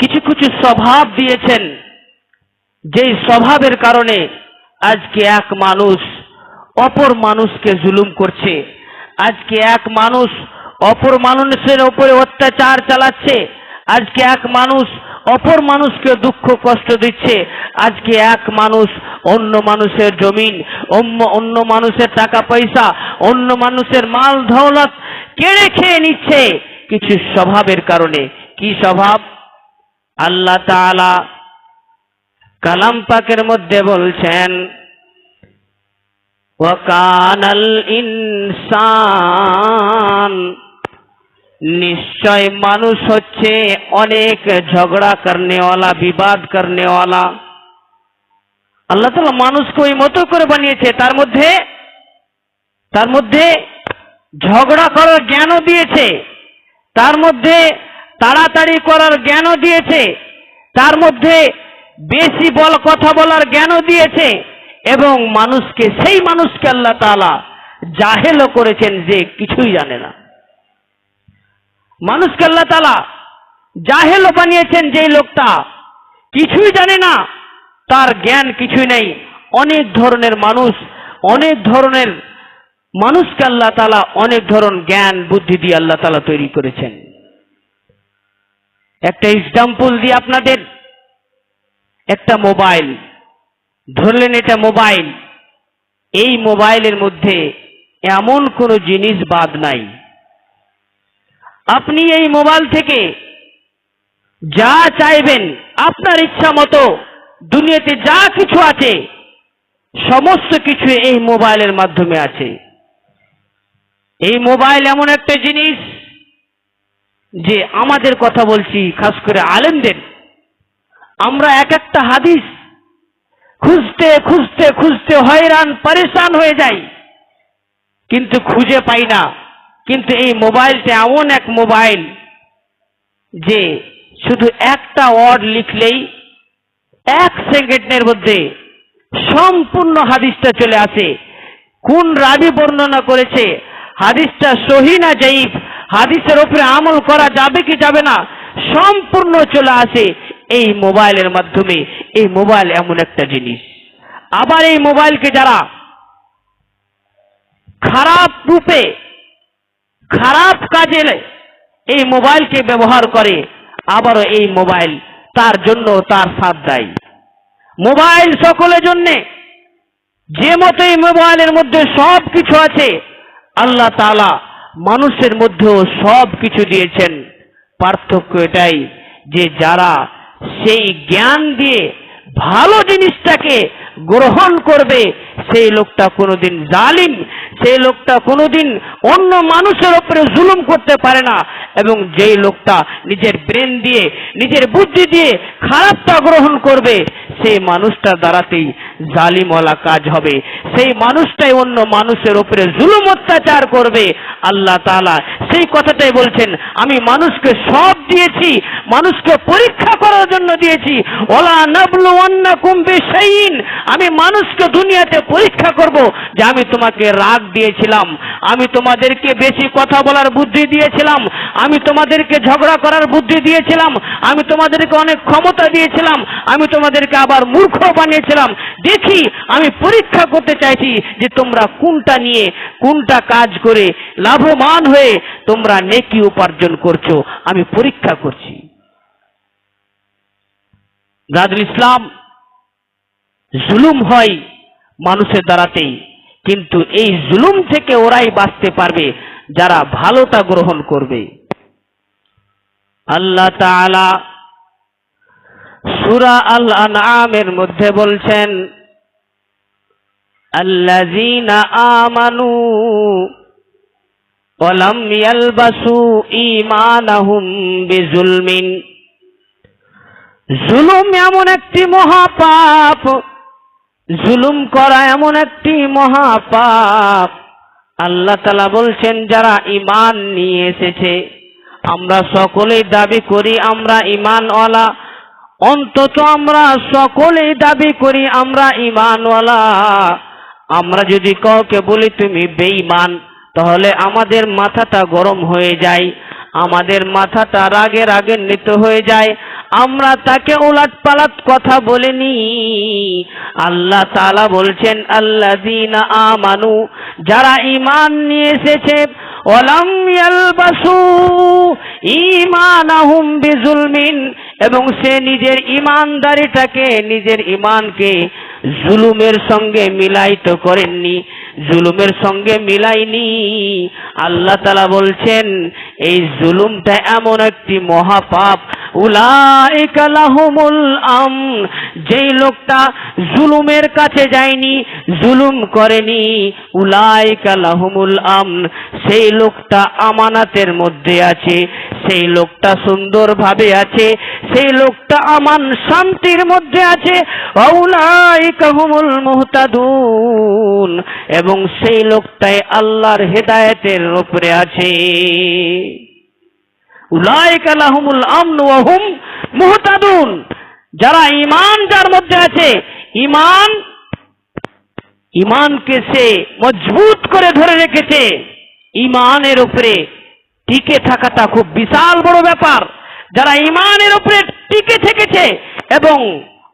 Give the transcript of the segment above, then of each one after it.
কিছু কিছু স্বভাব দিয়েছেন, যেই স্বভাবের কারণে আজকে এক মানুষ অপর মানুষকে জুলুম করছে, আজকে এক মানুষ অপর মানুষের উপরে অত্যাচার চালাচ্ছে, আজকে এক মানুষ অপর মানুষকে দুঃখ কষ্ট দিচ্ছে, আজকে এক মানুষ অন্য মানুষের জমিন, অন্য মানুষের টাকা পয়সা, অন্য মানুষের মাল দৌলত কেড়ে খেয়ে নিচ্ছে কিছু স্বভাবের কারণে। কি স্বভাব? আল্লাহ তাআলা কালাম পাকের মধ্যে বলছেন, ওয়াকানাল ইনসান, নিশ্চয় মানুষ হচ্ছে অনেক ঝগড়া করনেওয়ালা, বিবাদ করনেওয়ালা। আল্লাহ তাআলা মানুষকে ওই মতো করে বানিয়েছে, তার মধ্যে ঝগড়া করার জ্ঞানও দিয়েছে, তার মধ্যে তাড়াতাড়ি করার জ্ঞানও দিয়েছে, তার মধ্যে বেশি কথা বলার জ্ঞানও দিয়েছে, এবং সেই মানুষকে আল্লাহ তাআলা জাহেলও করেছেন, যে কিছুই জানে না। মানুষকে আল্লাহ তাআলা জাহেলও বানিয়েছেন, যেই লোকটা কিছুই জানে না, তার জ্ঞান কিছুই নেই। অনেক ধরনের মানুষকে আল্লাহ তাআলা অনেক ধরনের জ্ঞান বুদ্ধি দিয়ে আল্লাহ তাআলা তৈরি করেছেন। একটা এক্সাম্পল দিয়ে আপনাদের, একটা মোবাইল ধরলেন, এটা মোবাইল, এই মোবাইলের মধ্যে এমন কোনো জিনিস বাদ নাই। আপনি এই মোবাইল থেকে যা চাইবেন, আপনার ইচ্ছা মতো দুনিয়াতে যা কিছু আছে সমস্ত কিছু এই মোবাইলের মাধ্যমে আছে। এই মোবাইল এমন একটা জিনিস যে আমাদের কথা বলছি, খাস করে আলেমদের, আমরা এক একটা হাদিস খুঁজতে খুঁজতে খুঁজতে হয়রান পরেশান হয়ে যাই, কিন্তু খুঁজে পাই না। কিন্তু এই মোবাইলটা এমন এক মোবাইল যে শুধু একটা ওয়ার্ড লিখলেই 1 সেকেন্ডের মধ্যে সম্পূর্ণ হাদিসটা চলে আসে। কোন রাবী বর্ণনা করেছে, হাদিসটা সহি না জাইফ, হাদিসের উপরে আমল করা যাবে কি যাবে না, সম্পূর্ণ চলে আসে এই মোবাইলের মাধ্যমে। এই মোবাইল এমন একটা জিনিস। আবার এই মোবাইলকে যারা খারাপ রূপে, খারাপ কাজে এই মোবাইলকে ব্যবহার করে, আবারও এই মোবাইল তার জন্য তার সাথ দেয়। মোবাইল সকলের জন্যে, যে মতো এই মোবাইলের মধ্যে সব কিছু আছে, আল্লাহ তাআলা মানুষের মধ্যেও সব কিছু দিয়েছেন। পার্থক্য এটাই যে যারা সেই জ্ঞান দিয়ে ভালো জিনিসটাকে গ্রহণ করবে, সেই লোকটা কোনোদিন জালিম, সেই লোকটা কোনোদিন অন্য মানুষের উপরে জুলুম করতে পারে না। এবং যেই লোকটা নিজের ব্রেন দিয়ে, নিজের বুদ্ধি দিয়ে খারাপটা গ্রহণ করবে, সেই মানুষটার দ্বারাতেই জালিমওয়ালা কাজ হবে, সেই মানুষটাই অন্য মানুষের উপরে জুলুম অত্যাচার করবে। আল্লাহ তাআলা সেই কথাটাই বলছেন, আমি মানুষকে সব দিয়েছি, মানুষকে পরীক্ষা করার জন্য দিয়েছি। ওয়ালা নাবলুওয়ান্নাকুম বিশাইইন, আমি মানুষকে দুনিয়াতে পরীক্ষা করব, যে আমি তোমাকে রাগ দিয়েছিলাম, আমি তোমাদেরকে বেশি কথা বলার বুদ্ধি দিয়েছিলাম, আমি তোমাদেরকে ঝগড়া করার বুদ্ধি দিয়েছিলাম, আমি তোমাদেরকে অনেক ক্ষমতা দিয়েছিলাম, আমি তোমাদেরকে আবার মূর্খ বানিয়েছিলাম। দেখি, আমি পরীক্ষা করতে চাইছি যে তোমরা কোনটা নিয়ে, কোনটা কাজ করে লাভবান হয়ে তোমরা নেকি উপার্জন করছো, আমি পরীক্ষা করছি। ব্রাদার ইসলাম, জুলুম হয় মানুষের দ্বারাতেই, কিন্তু এই জুলুম থেকে ওরাই বাঁচতে পারবে যারা ভালোটা গ্রহণ করবে। আল্লাহ তাআলা সূরা আল আনআমের মধ্যে বলছেন, আল্লাযীনা আমানু ওয়া লাম ইয়ালবাসু ঈমানাহুম বিজুলমিন। জুলুম এমন একটি মহাপাপ, জুলুম করা এমন একটি মহাপাপ। আল্লাহ তাআলা বলছেন, যারা ঈমান নিয়ে এসেছে, আমরা সকলেই দাবি করি আমরা ঈমানওয়ালা, অন্তত আমরা সকলেই দাবি করি আমরা ঈমানওয়ালা। আমরা যদি কাউকে বলি তুমি বেঈমান, তাহলে আমাদের মাথাটা গরম হয়ে যায়, আমাদের মাথাটা রাগে রাগান্বিত হয়ে যায়, আমরা তাকে উলাটপালাট কথা বলিনি। আল্লাহ তাআলা বলছেন আল্লাযীনা আমানু, যারা ঈমান নিয়ে এসেছে, ওয়ালাম ইয়ালবাসু ঈমানাহুম বিজুলমিন, এবং সে নিজের ঈমানদারিটাকে, নিজের ঈমানকে জুলুমের সঙ্গে মিলাইত করেননি, জুলুমের সঙ্গে মিলাইনি। আল্লাহ তাআলা বলছেন এই জুলুমটা এমন একটি মহাপাপ, উলাইকা লাহুমুল আমন, যেই লোকটা জুলুমের কাছে যায়নি, জুলুম করেনি, উলাইকা লাহুমুল আমন, সেই লোকটা আমানাতের মধ্যে আছে, সেই লোকটা সুন্দরভাবে আছে, সেই লোকটা আমান শান্তির মধ্যে আছে। উলাইকা হুমুল মুহতাদুন, এবং সেই লোকটাই আল্লাহর হেদায়েতের উপরে আছে। উলাইকা লাহুমুল আমন ওয়া হুম মুহতাদুন, যারা ঈমান যার মধ্যে আছে, ঈমানকে সে মজবুত করে ধরে রেখেছে, ঈমানের উপরে টিকে থাকাটা খুব বিশাল বড় ব্যাপার। যারা ঈমানের উপরে টিকে থেকেছে এবং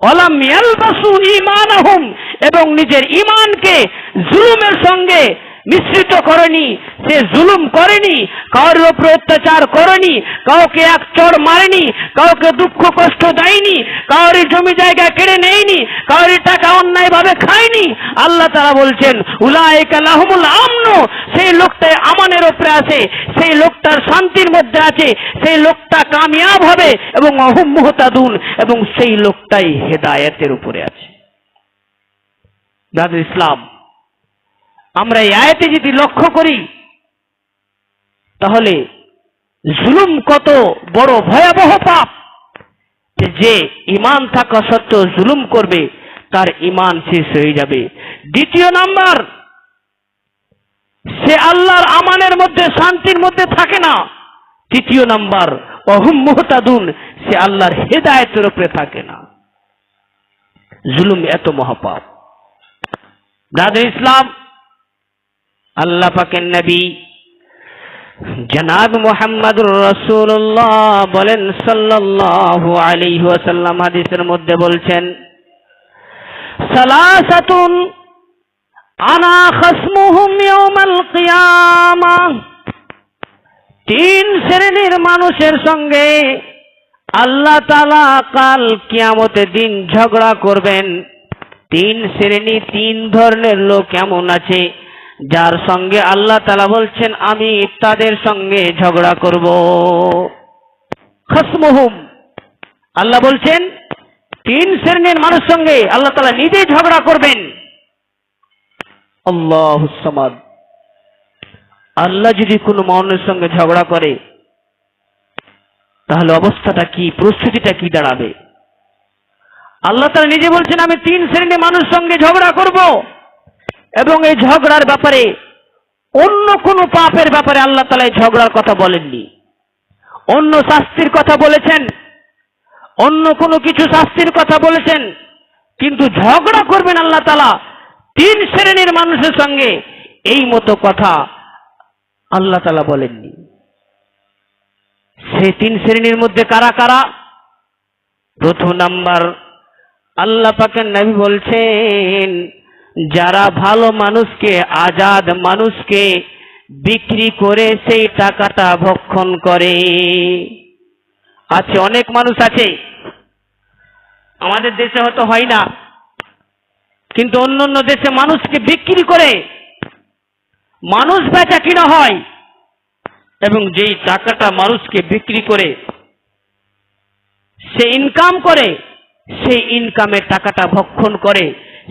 ওয়ালাম ইয়ালবাসু ঈমানাহুম, এবং নিজের ঈমানকে জুলুমের সঙ্গে মিশ্রিত করেনি, সে জুলুম করেনি, কারোর উপরে অত্যাচার করেনি, কাউকে এক চড় মারেনি, কাউকে দুঃখ কষ্ট দেয়নি, কারোর জমি জায়গা কেড়ে নেয়নি, কারোর টাকা অন্যায়ভাবে খায়নি। আল্লাহ তাআলা বলছেন উলাইকা লাহুমুল আমন, সেই লোকটাই আমানের উপরে আছে, সেই লোকটার শান্তির মধ্যে আছে, সেই লোকটা কামিয়াব হবে, এবং ওহুম মুহতাদুন, এবং সেই লোকটাই হেদায়েতের উপরে আছে। ব্রাদার ইসলাম, আমরা এই আয়াতে যদি লক্ষ্য করি তাহলে জুলুম কত বড় ভয়াবহ পাপ, যে ঈমান থাকা সত্ত্বেও জুলুম করবে তার ঈমান শেষ হয়ে যাবে। দ্বিতীয় নাম্বার, সে আল্লাহর আমানের মধ্যে, শান্তির মধ্যে থাকে না। তৃতীয় নাম্বার, ওহুম মুহতাদুন, সে আল্লাহর হেদায়েতের উপরে থাকে না। জুলুম এত মহাপাপ। ব্রাদার ইসলাম, আল্লাহ পাকের নবী জনাব মুহাম্মদুর রাসূলুল্লাহ বলেন সাল্লাল্লাহু আলাইহি ওয়াসাল্লাম, হাদিসের মধ্যে বলছেন সালাসাতুন আনা খাসমুহুম ইয়াউমাল কিয়ামাহ, তিন শ্রেণীর মানুষের সঙ্গে আল্লাহ তাআলা কাল কিয়ামতের দিন ঝগড়া করবেন। তিন শ্রেণী, তিন ধরনের লোক এমন আছে যার সঙ্গে আল্লাহ তাআলা বলছেন আমি তাদের সঙ্গে ঝগড়া করব। খাসমুহুম, আল্লাহ বলছেন তিন শ্রেণীর মানুষ সঙ্গে আল্লাহ তাআলা নিজেই ঝগড়া করবেন। আল্লাহুস সামাদ, আল্লাহ যদি কোনো মানুষের সঙ্গে ঝগড়া করে তাহলে অবস্থাটা কি, প্রস্তুতিটা কি দাঁড়াবে? আল্লাহ তাআলা নিজে বলছেন আমি তিন শ্রেণীর মানুষ সঙ্গে ঝগড়া করব, এবং এই ঝগড়ার ব্যাপারে অন্য কোন পাপের ব্যাপারে আল্লাহ তাআলা এই ঝগড়ার কথা বলেননি। অন্য শাস্তির কথা বলেছেন, অন্য কোনো কিছু শাস্তির কথা বলেছেন, কিন্তু ঝগড়া করবেন আল্লাহ তাআলা তিন শ্রেণীর মানুষের সঙ্গে, এই মতো কথা আল্লাহ তাআলা বলেননি। সেই তিন শ্রেণীর মধ্যে কারা কারা? প্রথম নাম্বার, আল্লাহ পাকের নবী বলছেন যারা ভালো মানুষকে, আজাদ মানুষকে বিক্রি করে সেই টাকাটা ভক্ষণ করে। আছে, অনেক মানুষ আছে, আমাদের দেশে হয়তো হয় না, কিন্তু অন্য অন্য দেশে মানুষকে বিক্রি করে মানুষ বেচা কিনা হয়, এবং যেই টাকাটা মানুষকে বিক্রি করে সে ইনকাম করে, সেই ইনকামের টাকাটা ভক্ষণ করে,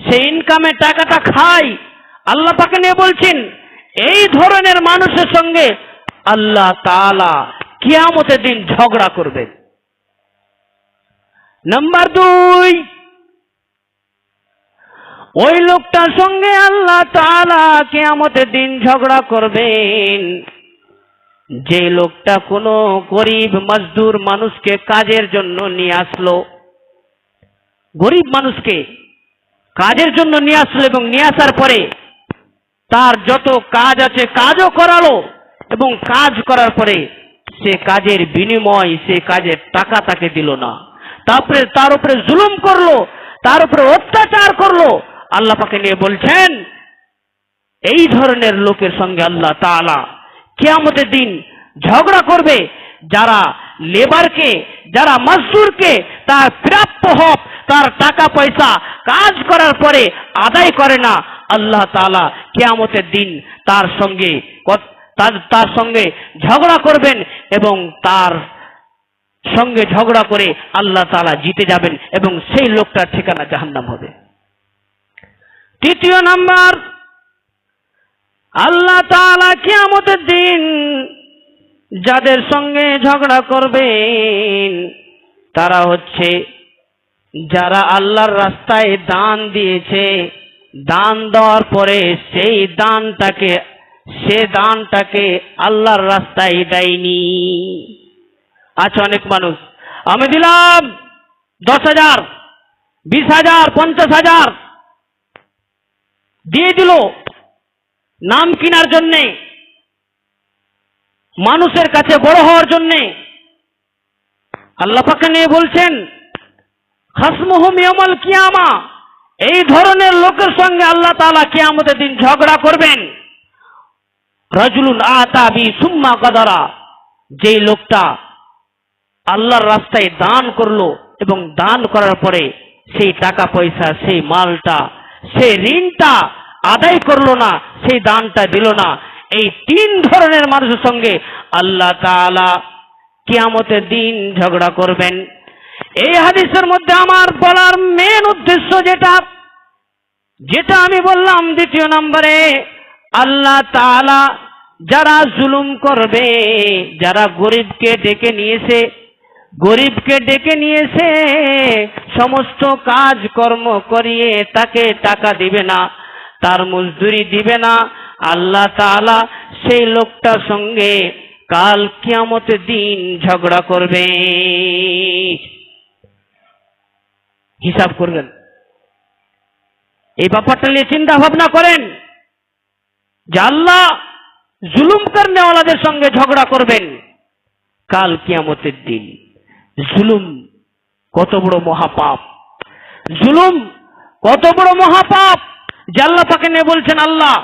সেই ইনকামের টাকাটা খায়। আল্লাহ পাক নিয়ে বলছেন এই ধরনের মানুষের সঙ্গে আল্লাহ তাআলা কিয়ামতের দিন ঝগড়া করবেন। নাম্বার 2, ওই লোকটার সঙ্গে আল্লাহ তাআলা কিয়ামতের দিন ঝগড়া করবেন যে লোকটা কোনো গরিব মজদুর মানুষকে কাজের জন্য নিয়ে আসলো, গরিব মানুষকে কাজের জন্য নিয়ে আসলো, এবং নিয়ে আসার পরে তার যত কাজ আছে কাজও করালো, এবং কাজ করার পরে সে কাজের বিনিময়, সে কাজের টাকা তাকে দিল না, তারপরে তার উপরে জুলুম করলো, তার উপরে অত্যাচার করলো। আল্লাহ পাকে নিয়ে বলছেন এই ধরনের লোকের সঙ্গে আল্লাহ তাআলা কিয়ামতের দিন ঝগড়া করবে। যারা লেবারকে, যারা মজদুরকে তার প্রাপ্য হক, তার টাকা পয়সা কাজ করার পরে আদায় করে না, আল্লাহ তাআলা কিয়ামতের দিন তার সঙ্গে ঝগড়া করবেন এবং তার সঙ্গে ঝগড়া করে আল্লাহ তাআলা জিতে যাবেন এবং সেই লোকটার ঠিকানা জাহান্নাম হবে। তৃতীয় নাম্বার, আল্লাহ তাআলা কিয়ামতের দিন যাদের সঙ্গে ঝগড়া করবেন তারা হচ্ছে যারা আল্লাহর রাস্তায় দান দিয়েছে, দান দেওয়ার পরে সেই দানটাকে আল্লাহর রাস্তায় দেয়নি। আচ্ছা, অনেক মানুষ আমি দিলাম 10,000, 20,000, 50,000 দিয়ে দিল নাম কেনার জন্যে, মানুষের কাছে বড় হওয়ার জন্যে। আল্লাহ পাক নিয়ে বলছেন খাসমুহুম ইয়াউমাল কিয়ামা, এই ধরনের লোকের সঙ্গে আল্লাহ তাআলা কিয়ামতের দিন ঝগড়া করবেন। রাজুলুন আতা বি সুম্মা গাদারা, যেই লোকটা আল্লাহর রাস্তায় দান করলো এবং দান করার পরে সেই টাকা পয়সা, সেই মালটা, সেই ঋণটা আদায় করলো না, সেই দানটা দিল না। এই তিন ধরনের মানুষের সঙ্গে আল্লাহ তাআলা কিয়ামতের দিন ঝগড়া করবেন। এই হাদিসের মধ্যে আমার বলার মেন উদ্দেশ্য যেটা আমি বললাম দ্বিতীয় নম্বরে, আল্লাহ তাআলা যারা জুলুম করবে, যারা গরিবকে ডেকে নিয়েছে সমস্ত কাজ কর্ম করিয়ে তাকে টাকা দিবে না, তার মজদুরি দিবে না, আল্লাহ তাআলা সেই লোকটার সঙ্গে কাল কিয়ামতের দিন ঝগড়া করবে, হিসাব করবেন। এই ব্যাপারটা নিয়ে চিন্তা ভাবনা করেন যে আল্লাহ জুলুম করনেওয়ালাদের সঙ্গে ঝগড়া করবেন কাল কিয়ামতের দিন। জুলুম কত বড় মহাপাপ, জুলুম কত বড় মহাপাপ যে আল্লাহ পাকে নিয়ে বলছেন আল্লাহ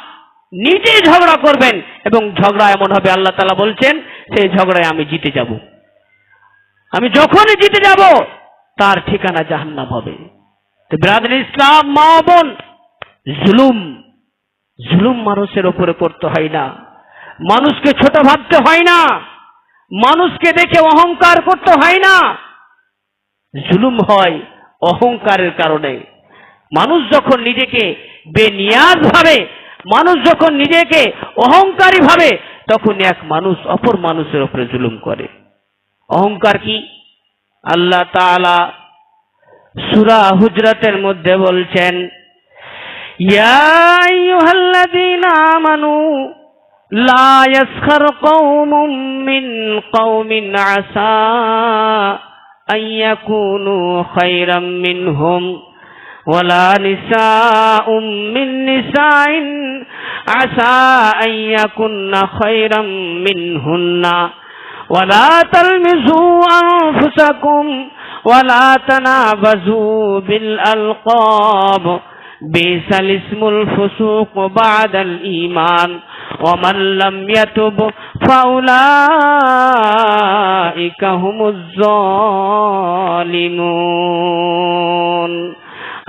নিজেই ঝগড়া করবেন এবং ঝগড়া এমন হবে আল্লাহ তাআলা বলছেন সেই ঝগড়ায় আমি জিতে যাব। আমি যখনই জিতে যাব তার ঠিকানা জাহান্নাম হবে। তো ব্রাদার ইসলাম, মা বোন, জুলুম মানুষের উপরে করতে হয় না, মানুষকে ছোট ভাবতে হয় না, মানুষকে দেখে অহংকার করতে হয় না। জুলুম হয় অহংকারের কারণে। মানুষ যখন নিজেকে বেনিয়াজ ভাবে, মানুষ যখন নিজেকে অহংকারী ভাবে, তখন এক মানুষ অপর মানুষের উপরে জুলুম করে। অহংকার কি? আল্লাহ তাআলা সূরা হুজরাতের মধ্যে বলছেন ইয়া আইয়ুহাল্লাযীনা আমানু লা ইয়াসখার কওমুম মিন কওমিন আসা আইয়াকুনু খায়রাম মিনহুম ওয়ালা নিসাউম মিন নিসাইন আসা আইয়াকুন্না খায়রাম মিনহুন্না ওয়ালা তালমিজু আনফুসাকুম ওয়ালা তানাবাজু বিল আলকাব বিসাল ইসমুল ফুসুক বাদাল ঈমান ওয়া মান লাম ইয়াতুব ফাউলাইকা হুমুজ জালিমুন।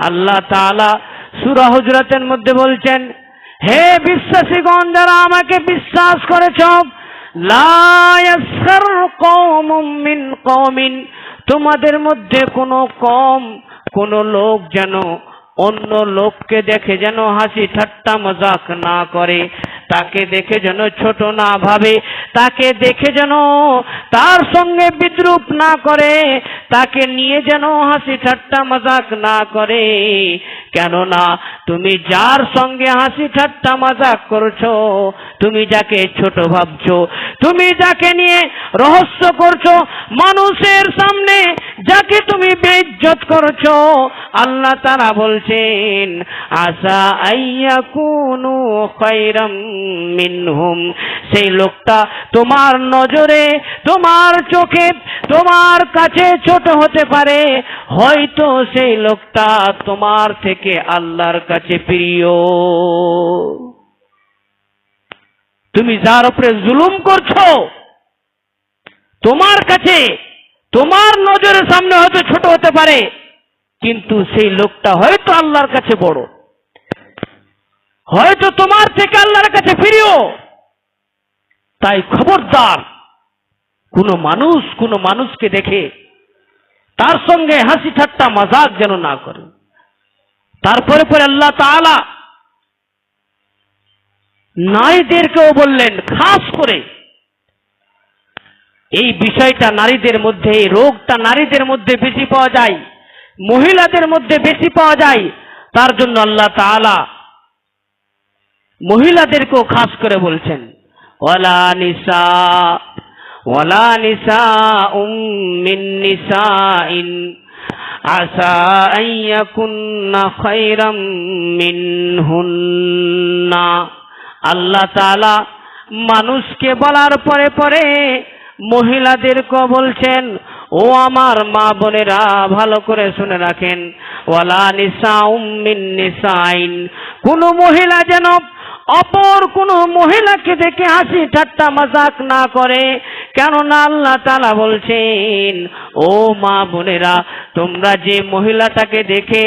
আল্লাহ তাআলা সূরা হুজরাতের মধ্যে বলছেন, হে বিশ্বাসীগণ, যারা আমাকে বিশ্বাস করেছ, লা ইয়াসখার কওমুম মিন কওমিন, তোমাদের মধ্যে কোন লোক যেন অন্য লোককে দেখে যেন হাসি ঠাট্টা মজাক না করে, তাকে দেখে যেন ছোট না ভাবে, তাকে দেখে যেন তার সঙ্গে বিদ্রুপ না করে, তাকে নিয়ে যেন হাসি ঠাট্টা মজাক না করে। কেননা তুমি যার সঙ্গে হাসি ঠাট্টা মজাক করছো, তুমি যাকে ছোট ভাবছো, তুমি যাকে নিয়ে রহস্য করছো, মানুষের সামনে যাকে তুমি বেইজ্জত বেইজ্জত করছো, আল্লাহ তাআলা বলছেন আসা আইয়াকুনু খায়রাম মিনহুম, সেই লোকটা তোমার নজরে, তোমার চোখে, তোমার কাছে ছোট হতে পারে, হয়তো সেই লোকটা তোমার থেকে আল্লাহর কাছে প্রিয়। তুমি যার উপরে জুলুম করছো, তোমার কাছে, তোমার নজরের সামনে হয়তো ছোট হতে পারে, কিন্তু সেই লোকটা হয়তো আল্লাহর কাছে বড়, হয়তো তোমার থেকে আল্লাহর কাছে প্রিয়। তাই খবরদার, কোনো মানুষকে দেখে তার সঙ্গে হাসি ঠাট্টা মজাক যেন না করে। তারপরে পরে আল্লাহ তাআলা নারীদেরকেও বললেন, খাস করে এই বিষয়টা নারীদের মধ্যে, এই রোগটা নারীদের মধ্যে বেশি পাওয়া যায়, মহিলাদের মধ্যে বেশি পাওয়া যায়। তার জন্য আল্লাহ তাআলা মহিলাদেরকেও খাস করে বলছেন, ওয়ালা নিসাউম মিন নিসাইন আসা আইয়াকুন্না খায়রাম মিনহুন্না। আল্লাহ তাআলা মানুষকে বলার পরে পরে মহিলাদেরকে বলছেন, ও আমার মা বোনেরা ভালো করে শুনে রাখেন, ওয়ালা নিসাউম মিন নিসাইন, কোন মহিলা যেন অপর কোন মহিলাকে দেখে হাসি ঠাট্টা মজাক না করে। কেননা আল্লাহ তাআলা বলছেন, ও মা বোনেরা, তোমরা যে মহিলাটাকে দেখে,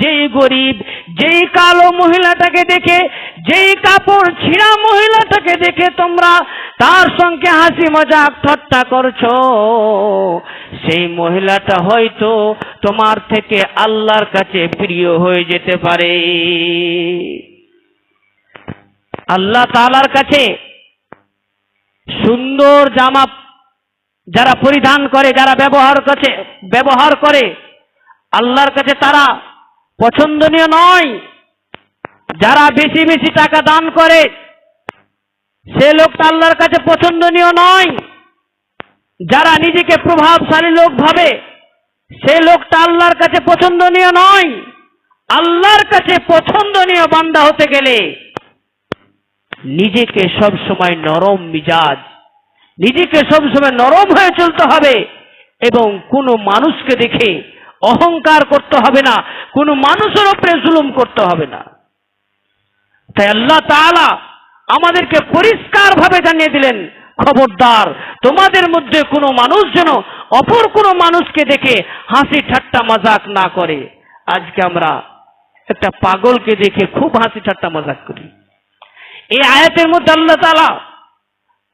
যেই গরিব, যেই কালো মহিলাটাকে দেখে, যেই কাপড় ছিঁড়া মহিলাটাকে দেখে তোমরা তার সঙ্গে হাসি মজাক ঠাট্টা করছো, সেই মহিলাটা হয়তো তোমার থেকে আল্লাহর কাছে প্রিয় হয়ে যেতে পারে। আল্লাহ তাআলার কাছে সুন্দর জামা যারা পরিধান করে, যারা ব্যবহার করে, আল্লাহর কাছে তারা পছন্দনীয় নয়। যারা বেশি বেশি টাকা দান করে, সে লোকটা আল্লাহর কাছে পছন্দনীয় নয়। যারা নিজেকে প্রভাবশালী লোক ভাবে, সে লোকটা আল্লাহর কাছে পছন্দনীয় নয়। আল্লাহর কাছে পছন্দনীয় বান্দা হতে গেলে নিজেকে সব সময় নরম মিজাজ, নিজেকে সব সময় নরম হয়ে চলতে হবে, এবং কোনো মানুষকে দেখে অহংকার করতে হবে না, কোনো মানুষের উপরে জুলুম করতে হবে না। তাই আল্লাহ তাআলা আমাদেরকে পরিষ্কার ভাবে জানিয়ে দিলেন, খবরদার, তোমাদের মধ্যে কোনো মানুষ যেন অপর কোনো মানুষকে দেখে হাসি ঠাট্টা মজাক না করে। আজকে আমরা একটা পাগলকে দেখে খুব হাসি ঠাট্টা মজাক করি। এই আয়াতের মধ্যে আল্লাহ তাআলা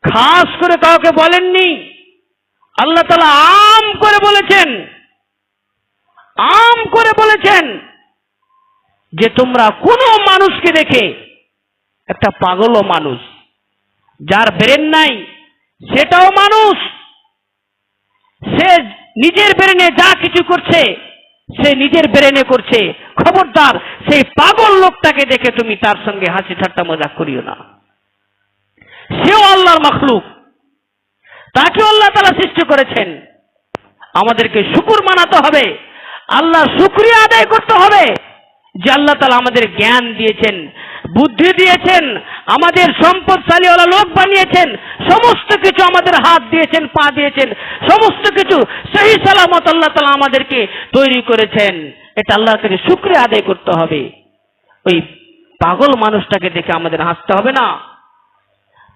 খাস করে কাউকে বলেননি, আল্লাহ তাআলা আম করে বলেছেন যে তোমরা কোনো মানুষকে দেখে, একটা পাগলও মানুষ, যার ব্রেন নাই সেটাও মানুষ, সে নিজের ব্রেনে যা কিছু করছে সে নিজের ব্রেনে করছে, খবরদার সেই পাগল লোকটাকে দেখে তুমি তার সঙ্গে হাসি ঠাট্টা মজাক করিও না। সেও আল্লাহর মাখলুক, তাকে আল্লাহ তাআলা সৃষ্টি করেছেন। আমাদেরকে শুকর মানাতে হবে, আল্লাহ শুকরিয়া আদায় করতে হবে যে আল্লাহ তাআলা আমাদের জ্ঞান দিয়েছেন, বুদ্ধি দিয়েছেন, আমাদের সম্পদশালীওয়ালা লোক বানিয়েছেন, সমস্ত কিছু আমাদের হাত দিয়েছেন, পা দিয়েছেন, সমস্ত কিছু সহি সালামত আল্লাহ তাআলা আমাদেরকে তৈরি করেছেন। এটা আল্লাহর কাছে শুকরিয়া আদায় করতে হবে। ওই পাগল মানুষটাকে দেখে আমাদের হাসতে হবে না,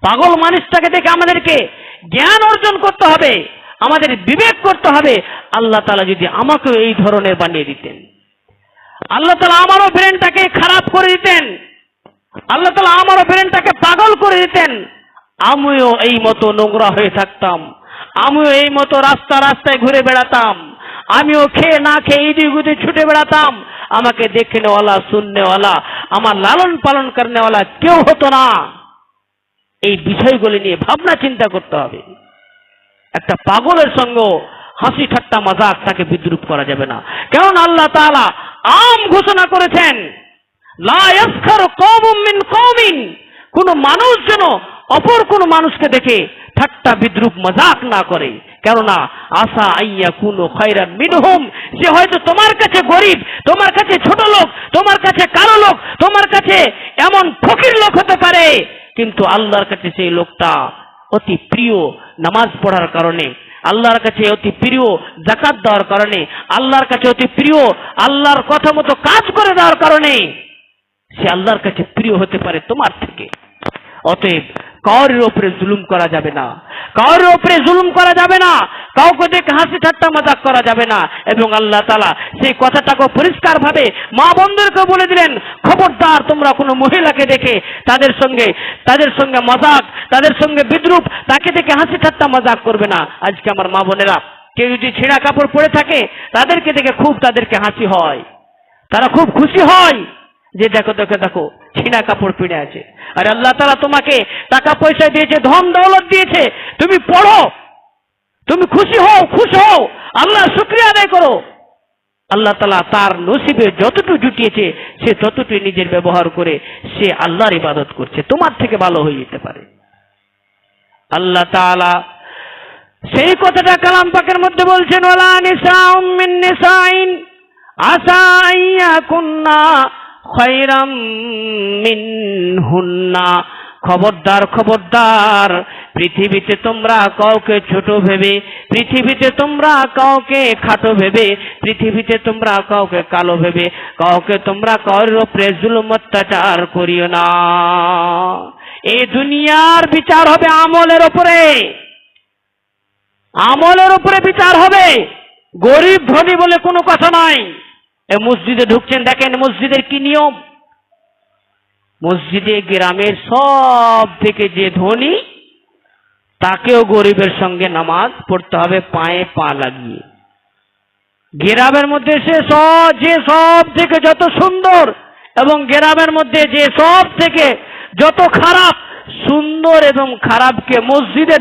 পাগল মানুষটাকে দেখে আমাদেরকে জ্ঞান অর্জন করতে হবে, আমাদের বিবেক করতে হবে। আল্লাহ তাআলা যদি আমাকেও এই ধরনের বানিয়ে দিতেন, আল্লাহ তাআলা আমারও ব্রেনটাকে খারাপ করে দিতেন, আল্লাহ তাআলা আমারও ব্রেনটাকে পাগল করে দিতেন, আমিও এই মতো নোংরা হয়ে থাকতাম, আমিও এই মতো রাস্তায় ঘুরে বেড়াতাম, আমিও খেয়ে না খেয়ে এদিক ওদিক ছুটে বেড়াতাম, আমাকে দেখনেওয়ালা, শুননেওয়ালা, আমার লালন পালন করনেওয়ালা কেউ হতো না। এই বিষয়গুলি নিয়ে ভাবনা চিন্তা করতে হবে। একটা পাগলের সঙ্গে হাসি ঠাট্টা মজাক, তাকে বিদ্রুপ করা যাবে না। কারণ আল্লাহ তাআলা আম ঘোষণা করেছেন, লা ইয়াসখারু কওমুম মিন কওমিন, কোন মানুষ যেন অপর কোন মানুষকে দেখে ঠাট্টা বিদ্রুপ মজাক না করে। কেননা আসা আইয়া কুনো খয়রান মিনহুম, সে হয়তো তোমার কাছে গরিব, তোমার কাছে ছোট লোক, তোমার কাছে কালো লোক, তোমার কাছে এমন ফকির লোক হতে পারে, কিন্তু আল্লাহর কাছে সেই লোকটা অতি প্রিয় নামাজ পড়ার কারণে, আল্লাহর কাছে অতি প্রিয় যাকাত দেওয়ার কারণে, আল্লাহর কাছে অতি প্রিয় আল্লাহর কথা মতো কাজ করে দেওয়ার কারণে সে আল্লাহর কাছে প্রিয় হতে পারে তোমার থেকে। অতএব কাউরের উপরে জুলুম করা যাবে না, কাউরের উপরে জুলুম করা যাবে না, কাউকে দেখে হাসি ঠাট্টা মজাক করা যাবে না। এবং আল্লাহ তাআলা সেই কথাটাকে পরিষ্কার ভাবে মা বন্ধুদেরকে বলে দিলেন, খবরদার তোমরা কোনো মহিলাকে দেখে তাদের সঙ্গে মজাক, তাদের সঙ্গে বিদ্রুপ, তাকে দেখে হাসি ঠাট্টা মজাক করবে না। আজকে আমার মা বোনেরা কেউ যদি ছেঁড়া কাপড় পরে থাকে তাদেরকে দেখে খুব তাদেরকে হাসি হয়, তারা খুব খুশি হয় যে দেখো দেখো দেখো ছিঁড়া কাপড় পরে আছে। আর আল্লাহ তাআলা তোমাকে টাকা পয়সা দিয়েছে, ধন দৌলত দিয়েছে, তুমি পড়ো, তুমি খুশি হও, আল্লাহর শুকরিয়া আদায় করো। আল্লাহ তাআলা তার নসিবে যতটুকু জুটিয়েছে সে ততটুকু নিজের ব্যবহার করে সে আল্লাহর ইবাদত করছে, তোমার থেকে ভালো হয়ে যেতে পারে। আল্লাহ তাআলা সেই কথাটা কালাম পাকের মধ্যে বলছেন, ওয়ালা নিসাউম মিন নিসাইন আসা আইয়াকুন্না খয়রাম মিনহুন্না। খবরদার খবরদার, পৃথিবীতে তোমরা কাউকে ছোট ভেবে, পৃথিবীতে তোমরা কাউকে খাটো ভেবে, পৃথিবীতে তোমরা কাউকে কালো ভেবে, কাউকে তোমরা কারোর উপরে জুলুম অত্যাচার করিও না। এই দুনিয়ার বিচার হবে আমলের উপরে, আমলের উপরে বিচার হবে, গরিব ধনী বলে কোনো কথা নাই। মসজিদে ঢুকছেন, দেখেন মসজিদের কি নিয়ম। মসজিদে গ্রামের সব থেকে যে ধনী তাকেও গরিবের সঙ্গে নামাজ পড়তে হবে পায়ে পা লাগিয়ে। গ্রামের মধ্যে যে সব থেকে যত সুন্দর এবং গ্রামের মধ্যে যে সব থেকে যত খারাপ, সুন্দর এবং খারাপকে মসজিদে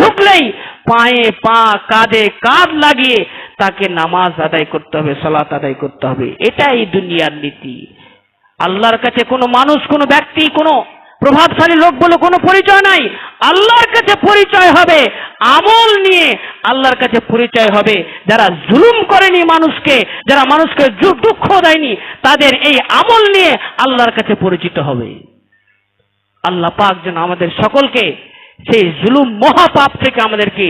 ঢুকলেই পায়ে পা কাঁধে কাঁধ লাগিয়ে তাকে নামাজ আদায় করতে হবে, সালাত আদায় করতে হবে। এটাই দুনিয়ার নীতি। আল্লাহর কাছে কোনো মানুষ, কোনো ব্যক্তি, কোনো প্রভাবশালী লোক বলে কোনো পরিচয় নাই। আল্লাহর কাছে পরিচয় হবে আমল নিয়ে, আল্লাহর কাছে পরিচয় হবে যারা জুলুম করেনি মানুষকে, যারা মানুষকে দুঃখ দেয়নি, তাদের এই আমল নিয়ে আল্লাহর কাছে পরিচিত হবে। আল্লাহ পাক যেন আমাদের সকলকে সেই জুলুম মহাপাপ থেকে আমাদেরকে